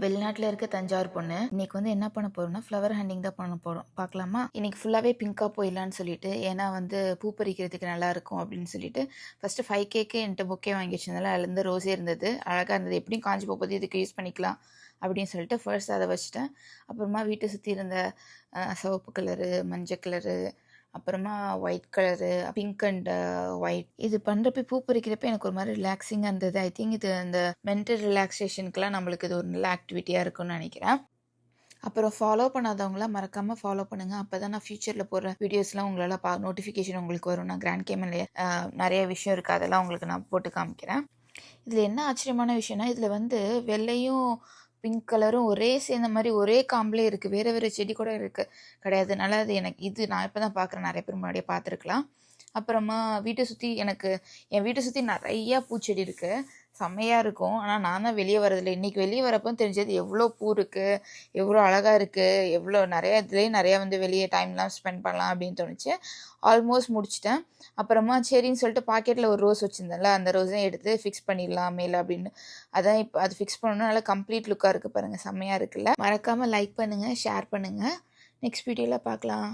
வெளிநாட்டில் இருக்க தஞ்சாவூர் பொண்ணு இன்னைக்கு வந்து என்ன பண்ண போறோம்னா ஃப்ளவர் ஹேண்டிங் தான் பண்ண போறோம். பார்க்கலாமா? இன்னைக்கு ஃபுல்லாகவே பிங்காக போயிடலான்னு சொல்லிட்டு, ஏன்னா வந்து பூ பறிக்கிறதுக்கு நல்லா இருக்கும் அப்படின்னு சொல்லிட்டு ஃபர்ஸ்ட் 5Kக்கு என்கிட்ட பொக்கே வாங்கி வச்சிருந்தால அதுல இருந்து ரோஸே இருந்தது, அழகாக இருந்தது. எப்படியும் காஞ்சி போகுது, இதுக்கு யூஸ் பண்ணிக்கலாம் அப்படின்னு சொல்லிட்டு ஃபர்ஸ்ட் அதை வச்சுட்டேன். அப்புறமா வீட்டை சுற்றி இருந்த சிவப்பு கலரு, மஞ்சள் கலரு, அப்புறமா white colour, pink and white இது பண்ணுறப்ப பூ பறிக்கிறப்ப எனக்கு ஒரு மாதிரி ரிலாக்ஸிங்காக இருந்தது. ஐ திங்க் இது அந்த மென்டல் ரிலாக்ஸேஷனுக்குலாம் நம்மளுக்கு இது ஒரு நல்ல ஆக்டிவிட்டியாக இருக்கும்னு நினைக்கிறேன். அப்புறம் ஃபாலோ பண்ணாதவங்களாம் மறக்காமல் ஃபாலோ பண்ணுங்கள். அப்போ தான் நான் ஃபியூச்சரில் போடுற வீடியோஸ்லாம் உங்களால் நோட்டிஃபிகேஷன் உங்களுக்கு வரும். நான் கிராண்ட் கேமன்ல நிறைய விஷயம் இருக்குது, அதெல்லாம் உங்களுக்கு நான் போட்டு காமிக்கிறேன். இதில் என்ன ஆச்சரியமான விஷயம்னா, இதில் வந்து வெள்ளையும் பிங்க் கலரும் ஒரே சேர்ந்த மாதிரி ஒரே காம்பிலே இருக்குது. வேறு வேறு செடி கூட கிடையாது. அதனால அது எனக்கு நான் இப்போ தான் பார்க்குறேன், நிறைய பேர் முன்னாடியே பார்த்துருக்கலாம். அப்புறமா என் வீட்டை சுற்றி நிறையா பூச்செடி இருக்குது, செம்மையாக இருக்கும். ஆனால் நான் தான் வெளியே வரதில்லை. இன்றைக்கி வெளியே வரப்போ தெரிஞ்சது எவ்வளோ பூ இருக்குது, எவ்வளோ அழகாக இருக்குது, எவ்வளோ நிறையா இதுலேயே நிறையா வந்து வெளியே டைம்லாம் ஸ்பெண்ட் பண்ணலாம் அப்படின்னு தோணுச்சு. ஆல்மோஸ்ட் முடிச்சிட்டேன். அப்புறமா சரின்னு சொல்லிட்டு பாக்கெட்டில் ஒரு ரோஸ் வச்சுருந்தேன்ல, அந்த ரோஸையும் எடுத்து ஃபிக்ஸ் பண்ணிடலாம் மேலே அப்படின்னு. அதான் இப்போ அது ஃபிக்ஸ் பண்ணணும். நல்லா கம்ப்ளீட் லுக்காக இருக்குது பாருங்கள், செம்மையாக இருக்குல்ல. மறக்காமல் லைக் பண்ணுங்கள், ஷேர் பண்ணுங்கள். நெக்ஸ்ட் வீடியோவில் பார்க்கலாம்.